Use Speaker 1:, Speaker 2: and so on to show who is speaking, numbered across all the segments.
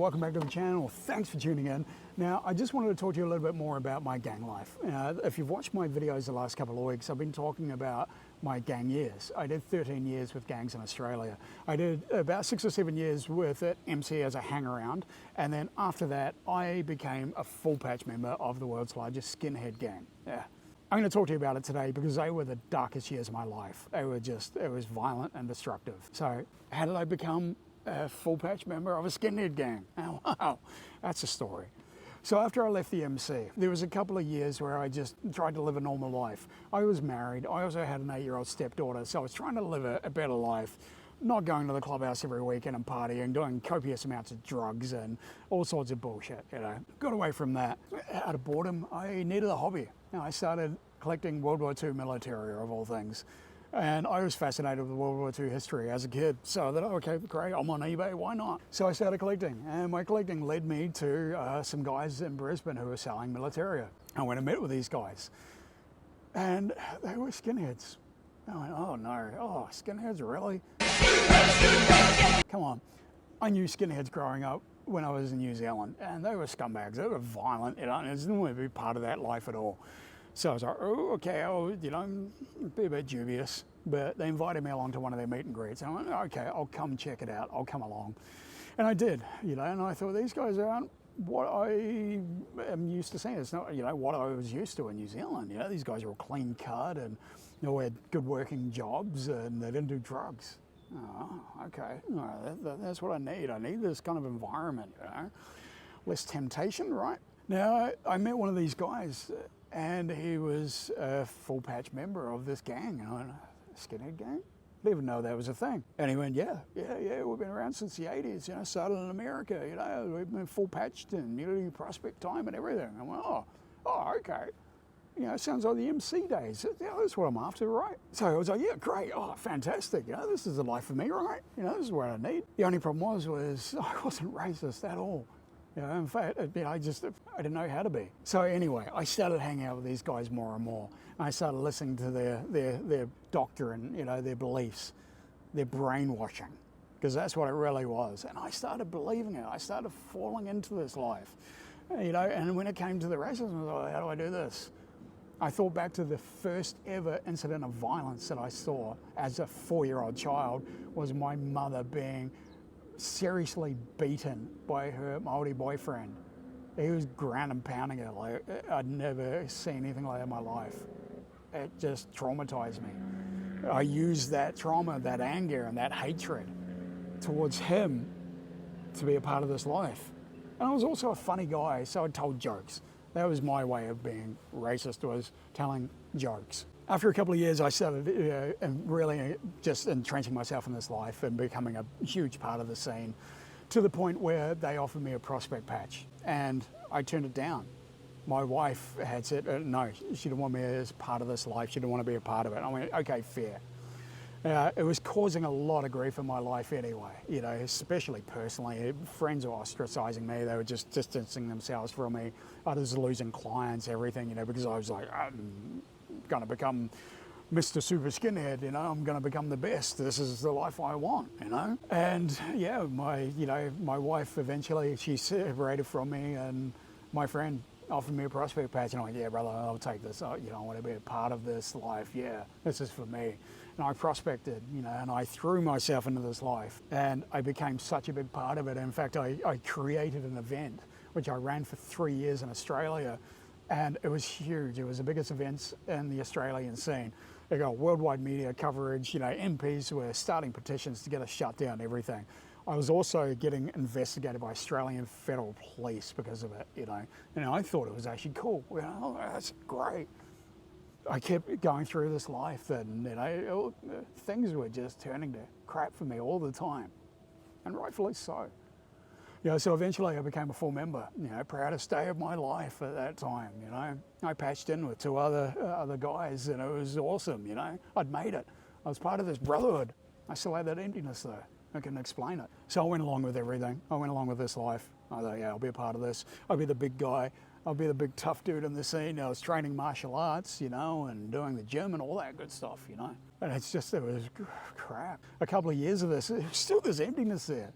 Speaker 1: welcome back to the channel. Thanks for tuning in. Now, I just wanted to talk to you a little bit more about my gang life. If you've watched my videos the last couple of weeks, I've been talking about my gang years. I did 13 years with gangs in Australia. I did about 6 or 7 years with it, MC as a hang-around, and then after that, I became a full-patch member of the world's largest skinhead gang. Yeah. I'm going to talk to you about it today because they were the darkest years of my life. It was violent and destructive. So, how did I become a full patch member of a skinhead gang? Oh, wow, that's a story. So after I left the MC, there was a couple of years where I just tried to live a normal life. I was married. I also had an 8-year-old stepdaughter, so I was trying to live a better life, not going to the clubhouse every weekend and partying, doing copious amounts of drugs and all sorts of bullshit, you know. Got away from that. Out of boredom, I needed a hobby. I started collecting World War II military, of all things. And I was fascinated with World War II history as a kid. So I thought, okay, great, I'm on eBay, why not? So I started collecting, and my collecting led me to some guys in Brisbane who were selling militaria. I went and met with these guys, and they were skinheads. I went, oh no, oh, skinheads, really? Come on. I knew skinheads growing up when I was in New Zealand, and they were scumbags, they were violent, you know, and I didn't want to be part of that life at all. So I was like, oh, okay, I'll, you know, be a bit dubious. But they invited me along to one of their meet and greets. And I went, okay, I'll come check it out. I'll come along. And I did, you know, and I thought, these guys aren't what I am used to seeing. It's not, you know, what I was used to in New Zealand. You know, these guys are all clean cut and, you know, had good working jobs and they didn't do drugs. Oh, okay, that's what I need. I need this kind of environment, you know. Less temptation, right? Now, I met one of these guys, and he was a full patch member of this gang. And I went, skinhead gang? Didn't even know that was a thing. And he went, yeah, we've been around since the 80s, you know, started in America, you know, we've been full patched in Unity Prospect time and everything. I went, oh, okay. You know, sounds like the MC days. Yeah, that's what I'm after, right? So I was like, yeah, great, oh, fantastic. You know, this is the life for me, right? You know, this is what I need. The only problem was I wasn't racist at all. You know, in fact, I didn't know how to be. So anyway, I started hanging out with these guys more and more. I started listening to their doctrine, you know, their beliefs, their brainwashing, because that's what it really was. And I started believing it. I started falling into this life, you know, and when it came to the racism, I was like, how do I do this? I thought back to the first ever incident of violence that I saw as a 4-year-old child was my mother being seriously beaten by her Maori boyfriend. He was ground and pounding her like I'd never seen anything like that in my life. It just traumatized me. I used that trauma, that anger and that hatred towards him to be a part of this life. And I was also a funny guy, so I told jokes. That was my way of being racist, was telling jokes. After a couple of years, I started really just entrenching myself in this life and becoming a huge part of the scene, to the point where they offered me a prospect patch, and I turned it down. My wife had said, no, she didn't want me as part of this life. She didn't want to be a part of it. I went, okay, fair. It was causing a lot of grief in my life anyway, you know, especially personally. Friends were ostracizing me. They were just distancing themselves from me. Others losing clients, everything, you know, because I was like, I'm going to become Mr. Super Skinhead, you know, I'm going to become the best. This is the life I want, you know. And yeah, my wife eventually, she separated from me, and my friend offered me a prospect patch, and I'm like, yeah, brother, I'll take this. You know, I want to be a part of this life. Yeah, this is for me. And I prospected, you know, and I threw myself into this life, and I became such a big part of it. In fact, I created an event, which I ran for 3 years in Australia, and it was huge. It was the biggest events in the Australian scene. They got worldwide media coverage, you know, MPs were starting petitions to get us shut down, everything. I was also getting investigated by Australian Federal Police because of it, you know, and I thought it was actually cool. You know, that's great. I kept going through this life, and, you know, things were just turning to crap for me all the time, and rightfully so. You know, so eventually I became a full member, you know, proudest day of my life at that time, you know. I patched in with 2 other guys, and it was awesome, you know. I'd made it. I was part of this brotherhood. I still had that emptiness though. I couldn't explain it. So I went along with everything. I went along with this life. I thought, yeah, I'll be a part of this. I'll be the big guy. I'll be the big tough dude in the scene. I was training martial arts, you know, and doing the gym and all that good stuff, you know. And it's just, it was crap. A couple of years of this, still there's emptiness there.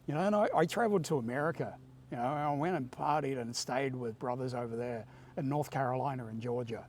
Speaker 1: You know, and I traveled to America. You know, I went and partied and stayed with brothers over there in North Carolina and Georgia.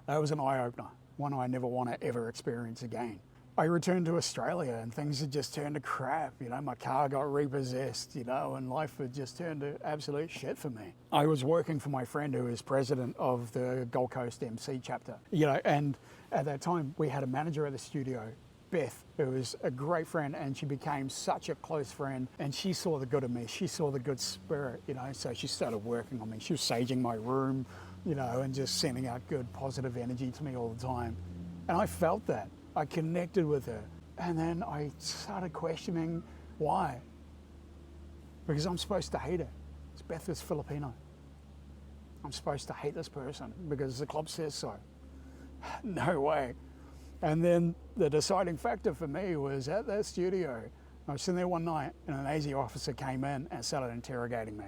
Speaker 1: That was an eye-opener, one I never want to ever experience again. I returned to Australia and things had just turned to crap. You know, my car got repossessed, you know, and life had just turned to absolute shit for me. I was working for my friend who is president of the Gold Coast MC chapter, you know, and at that time we had a manager at the studio, Beth, who was a great friend, and she became such a close friend, and she saw the good in me. She saw the good spirit, you know, so she started working on me. She was saging my room, you know, and just sending out good positive energy to me all the time. And I felt that. I connected with her. And then I started questioning why. Because I'm supposed to hate her. Beth is Filipino. I'm supposed to hate this person because the club says so. No way. And then the deciding factor for me was at that studio, I was sitting there one night and an AZ officer came in and started interrogating me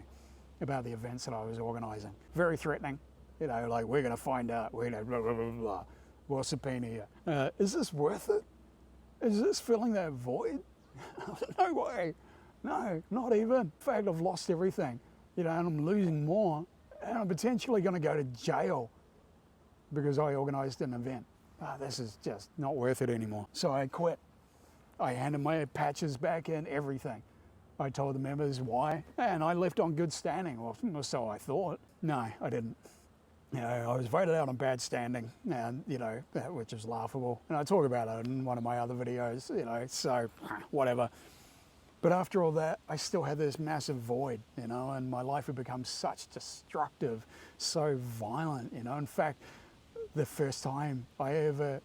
Speaker 1: about the events that I was organising. Very threatening, you know, like, we're going to find out, we're going to blah, blah, blah, blah. We'll subpoena you. Is this worth it? Is this filling that void? No way. No, not even. In fact, I've lost everything, you know, and I'm losing more, and I'm potentially going to go to jail because I organised an event. This is just not worth it anymore. So I quit. I handed my patches back in, everything. I told the members why, and I left on good standing, or so I thought. No, I didn't. You know, I was voted out on bad standing, and, you know, which is laughable. And I talk about it in one of my other videos, you know, so whatever. But after all that, I still had this massive void, you know, and my life had become such destructive, so violent, you know. In fact, the first time I ever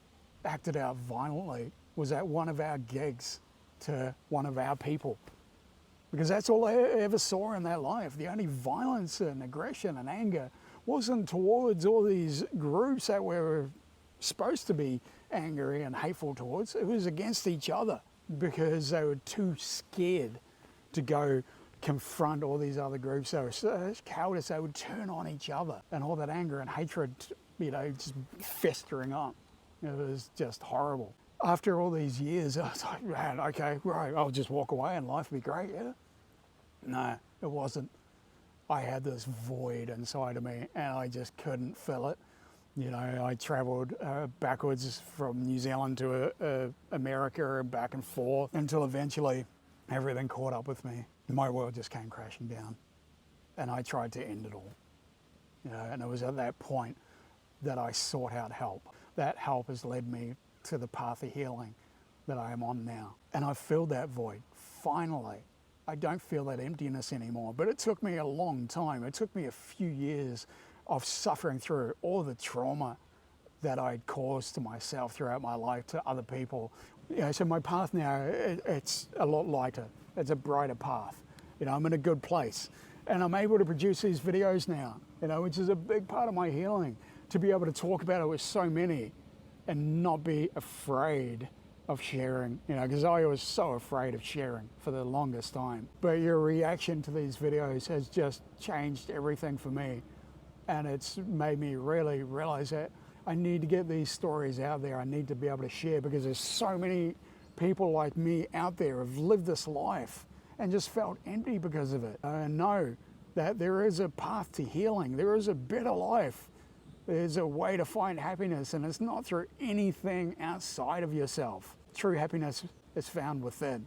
Speaker 1: acted out violently was at one of our gigs to one of our people. Because that's all I ever saw in that life. The only violence and aggression and anger wasn't towards all these groups that were supposed to be angry and hateful towards. It was against each other because they were too scared to go confront all these other groups. They were so cowardice, they would turn on each other, and all that anger and hatred, you know, just festering up. It was just horrible. After all these years, I was like, man, okay, right, I'll just walk away and life will be great, yeah? No, it wasn't. I had this void inside of me and I just couldn't fill it. You know, I traveled backwards from New Zealand to America and back and forth until eventually everything caught up with me. My world just came crashing down and I tried to end it all. You know, and it was at that point that I sought out help. That help has led me to the path of healing that I am on now. And I've filled that void, finally. I don't feel that emptiness anymore, but it took me a long time. It took me a few years of suffering through all the trauma that I'd caused to myself throughout my life, to other people. You know, so my path now, it's a lot lighter. It's a brighter path. You know, I'm in a good place. And I'm able to produce these videos now, you know, which is a big part of my healing, to be able to talk about it with so many and not be afraid of sharing, you know, because I was so afraid of sharing for the longest time. But your reaction to these videos has just changed everything for me. And it's made me really realize that I need to get these stories out there. I need to be able to share, because there's so many people like me out there who've lived this life and just felt empty because of it. I know that there is a path to healing. There is a better life. There's a way to find happiness, and it's not through anything outside of yourself. True happiness is found within.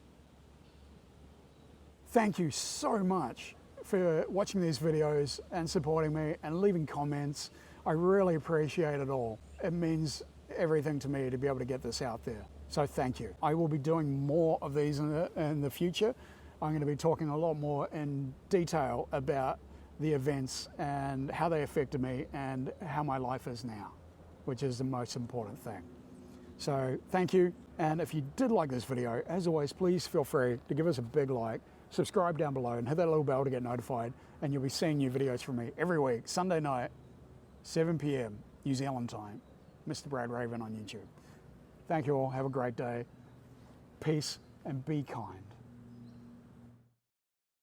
Speaker 1: Thank you so much for watching these videos and supporting me and leaving comments. I really appreciate it all. It means everything to me to be able to get this out there. So thank you. I will be doing more of these in the future. I'm going to be talking a lot more in detail about the events and how they affected me and how my life is now, which is the most important thing. So thank you. And if you did like this video, as always, please feel free to give us a big like, subscribe down below and hit that little bell to get notified, and you'll be seeing new videos from me every week, Sunday night, 7 p.m. New Zealand time, Mr. Brad Raven on YouTube. Thank you all. Have a great day. Peace and be kind.